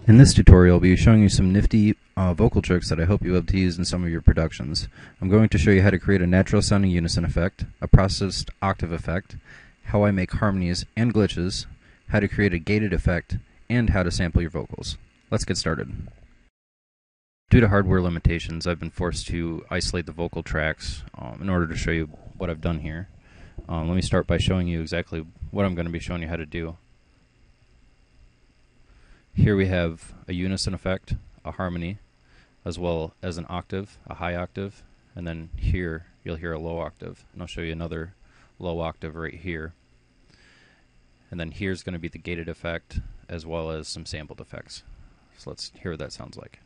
In this tutorial, I'll be showing you some nifty vocal tricks that I hope you'll be able to use in some of your productions. I'm going to show you how to create a natural sounding unison effect, a processed octave effect, how I make harmonies and glitches, how to create a gated effect, and how to sample your vocals. Let's get started. Due to hardware limitations, I've been forced to isolate the vocal tracks in order to show you what I've done here. Let me start by showing you exactly what I'm going to be showing you how to do. Here we have a unison effect, a harmony, as well as an octave, a high octave, and then here you'll hear a low octave. And I'll show you another low octave right here. And then here's going to be the gated effect, as well as some sampled effects. So let's hear what that sounds like.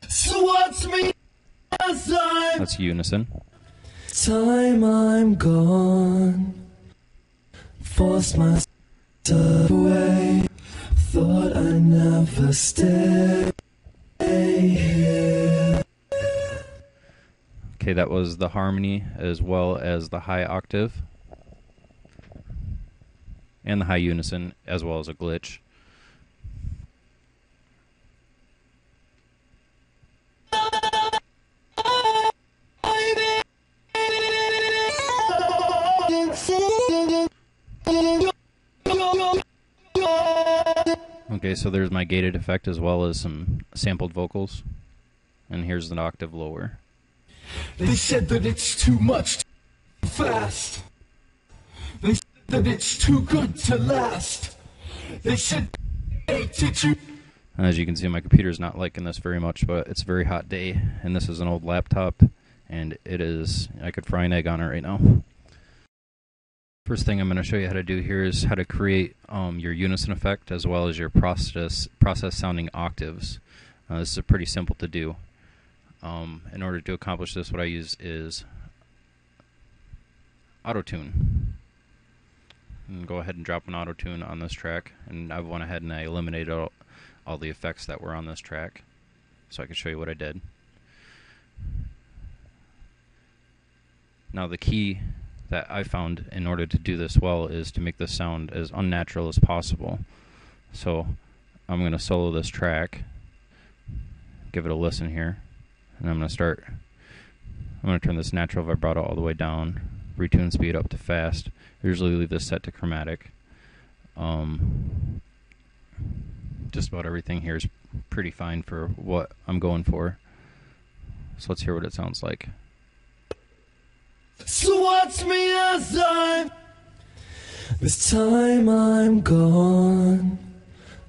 So watch me as That's unison. time I'm gone, force myself away, thought I'd never stay here. Okay, that was the harmony as well as the high octave and the high unison as well as a glitch. Okay, so there's my gated effect as well as some sampled vocals. And here's an octave lower. They said that it's too much, too fast. They said that it's too good to last. They said, hey, did you? And as you can see, my computer's not liking this very much, but it's a very hot day, and this is an old laptop, and it is, I could fry an egg on it right now. First thing I'm going to show you how to do here is how to create your unison effect as well as your process sounding octaves. This is pretty simple to do. In order to accomplish this, what I use is Autotune. And go ahead and drop an Autotune on this track, and I went ahead and I eliminated all the effects that were on this track so I can show you what I did. Now the key that I found in order to do this well is to make this sound as unnatural as possible. So I'm going to solo this track, give it a listen here, and I'm going to turn this natural vibrato all the way down, retune speed up to fast. I usually leave this set to chromatic. Just about everything here is pretty fine for what I'm going for. So let's hear what it sounds like. So watch me as this time I'm gone,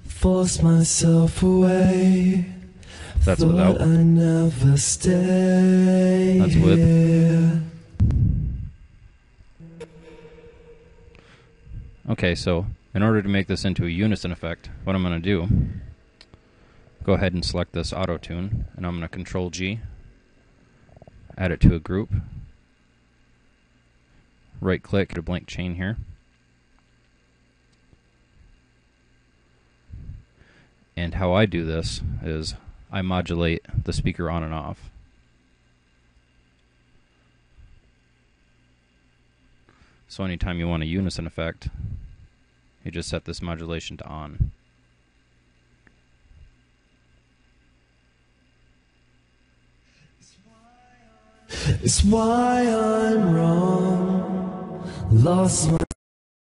force myself away. That's thought without. I never stay That's with. here. Okay, so in order to make this into a unison effect, what I'm going to do, go ahead and select this Autotune, and I'm going to Control G, add it to a group, right click, a blank chain here, and how I do this is I modulate the speaker on and off. So anytime you want a unison effect, you just set this modulation to on. It's why I'm wrong, lost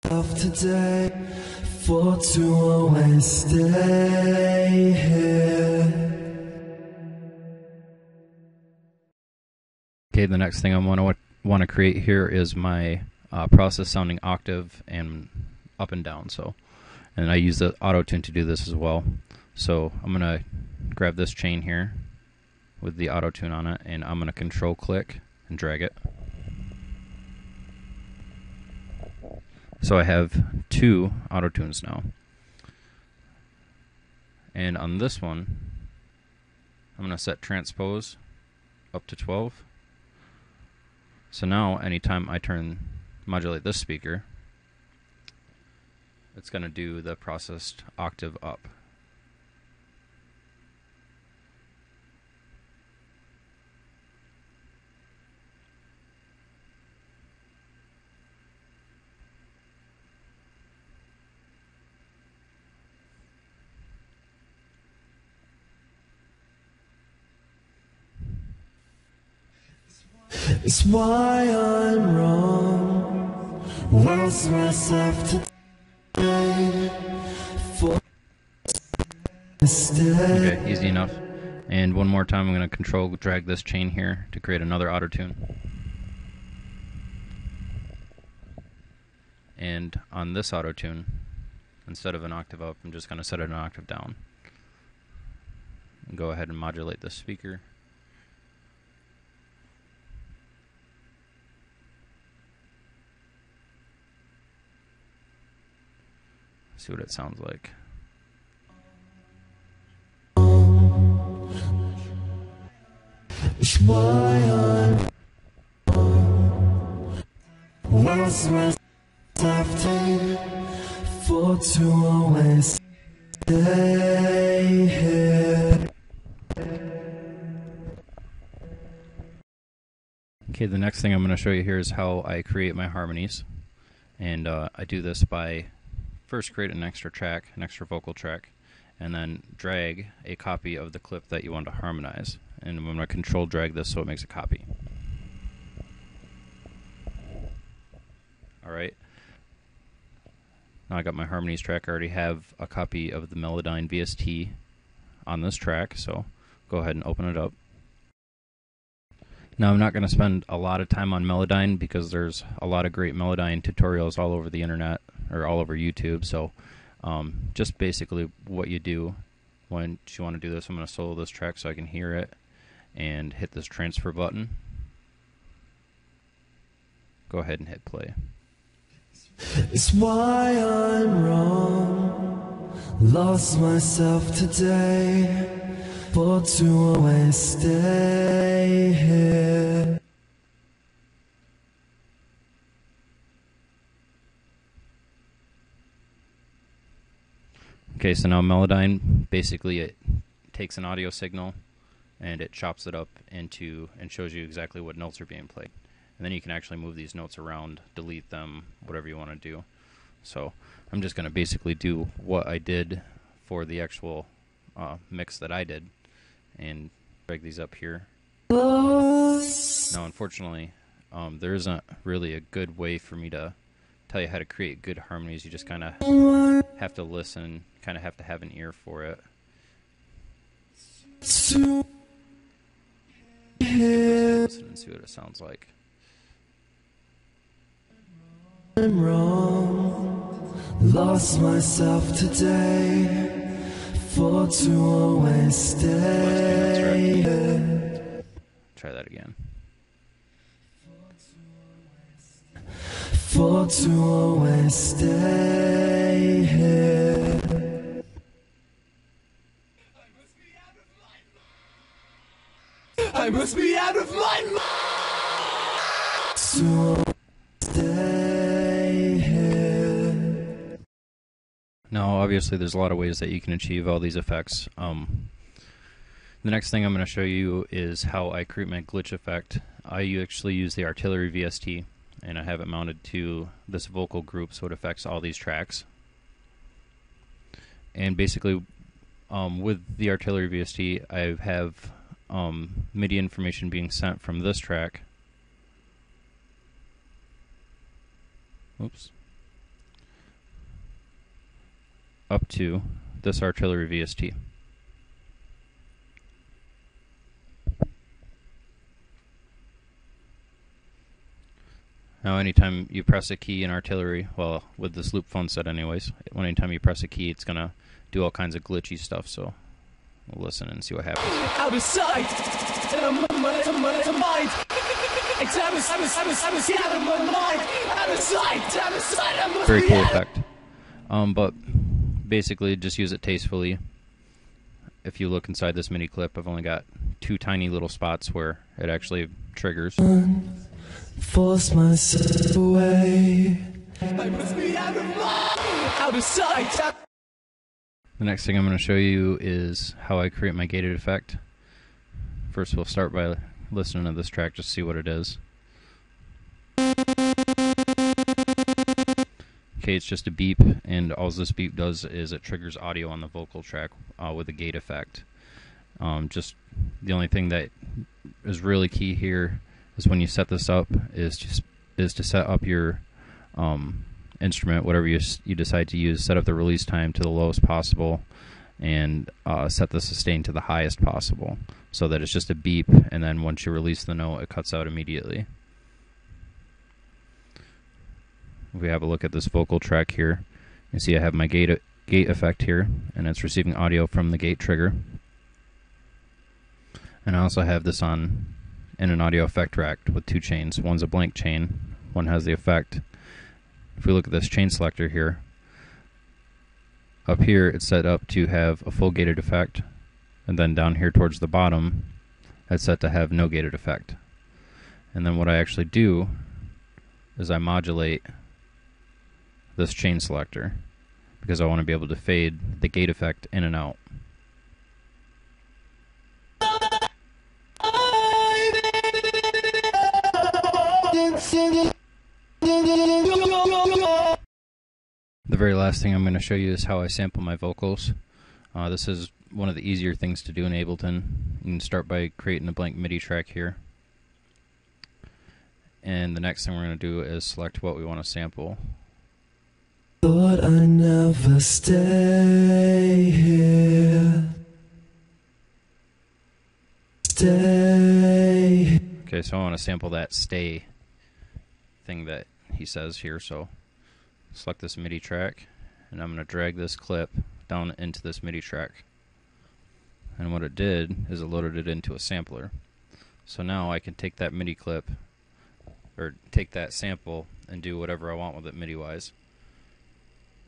myself today, for to always stay here. Okay, the next thing I want to create here is my process sounding octave and up and down. And I use the Autotune to do this as well. So I'm going to grab this chain here with the Autotune on it, and I'm going to control click and drag it. So I have two Autotunes now. And on this one, I'm going to set transpose up to 12. So now anytime I modulate this speaker, it's going to do the processed octave up. It's why I'm wrong. Lost myself today for mistake. Okay, easy enough. And one more time, I'm going to control drag this chain here to create another Autotune. And on this Autotune, instead of an octave up, I'm just going to set it an octave down. And go ahead and modulate the speaker. See what it sounds like. It's why I'm lost myself for to always stay here. Okay, the next thing I'm going to show you here is how I create my harmonies. And I do this by first create an extra track, an extra vocal track, and then drag a copy of the clip that you want to harmonize. And I'm going to control drag this so it makes a copy. Alright. Now I got my harmonies track. I already have a copy of the Melodyne VST on this track, so go ahead and open it up. Now I'm not going to spend a lot of time on Melodyne because there's a lot of great Melodyne tutorials all over the internet or all over YouTube, so just basically what you do when you want to do this. I'm going to solo this track so I can hear it and hit this transfer button. Go ahead and hit play. It's why I'm wrong. Lost myself today for to always stay here. Okay, so now Melodyne, basically it takes an audio signal and it chops it up into and shows you exactly what notes are being played. And then you can actually move these notes around, delete them, whatever you want to do. So I'm just going to basically do what I did for the actual mix that I did and drag these up here. Now unfortunately there isn't really a good way for me to tell you how to create good harmonies. You just kind of have to listen, kind of have to have an ear for it. Listen and see what it sounds like. I'm wrong, lost myself today for to always stay here. Try that again. For to always stay here. I must be out of my mind. To stay here. Now, obviously, there's a lot of ways that you can achieve all these effects. The next thing I'm going to show you is how I create my glitch effect. I actually use the Artillery VST, and I have it mounted to this vocal group so it affects all these tracks. And basically, with the Artillery VST, I have MIDI information being sent from this track. Oops. Up to this Artillery VST. Now anytime you press a key in Artillery, well, with this loop phone set anyways, anytime you press a key it's going to do all kinds of glitchy stuff, so we'll listen and see what happens. Out of sight, out of my mind. Very cool effect. But basically just use it tastefully. If you look inside this MIDI clip, I've only got 2 tiny little spots where it actually triggers. Force myself away. I must be out of sight. The next thing I'm going to show you is how I create my gated effect. First we'll start by listening to this track just to see what it is. Okay, it's just a beep, and all this beep does is it triggers audio on the vocal track with a gate effect. Just the only thing that is really key here is when you set this up is to set up your instrument, whatever you decide to use, set up the release time to the lowest possible, and set the sustain to the highest possible, so that it's just a beep, and then once you release the note, it cuts out immediately. If we have a look at this vocal track here, you see I have my gate effect here, and it's receiving audio from the gate trigger. And I also have this on in an audio effect rack with two chains. One's a blank chain, one has the effect. If we look at this chain selector here, up here it's set up to have a full gated effect, and then down here towards the bottom it's set to have no gated effect. And then what I actually do is I modulate this chain selector because I want to be able to fade the gate effect in and out. The very last thing I'm going to show you is how I sample my vocals. This is one of the easier things to do in Ableton. You can start by creating a blank MIDI track here. And the next thing we're going to do is select what we want to sample. Thought I'd never stay here. Stay. Okay, so I want to sample that stay thing that he says here, so select this MIDI track, and I'm going to drag this clip down into this MIDI track. And what it did is it loaded it into a sampler. So now I can take that MIDI clip, or take that sample, and do whatever I want with it MIDI-wise.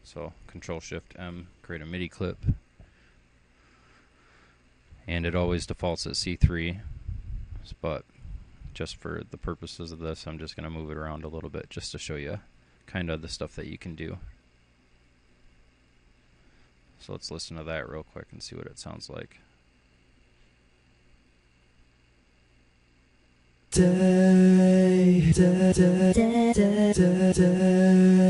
So Control-Shift-M, create a MIDI clip, and it always defaults at C3, but just for the purposes of this, I'm just going to move it around a little bit just to show you kind of the stuff that you can do. So let's listen to that real quick and see what it sounds like. Day, day, day, day, day, day.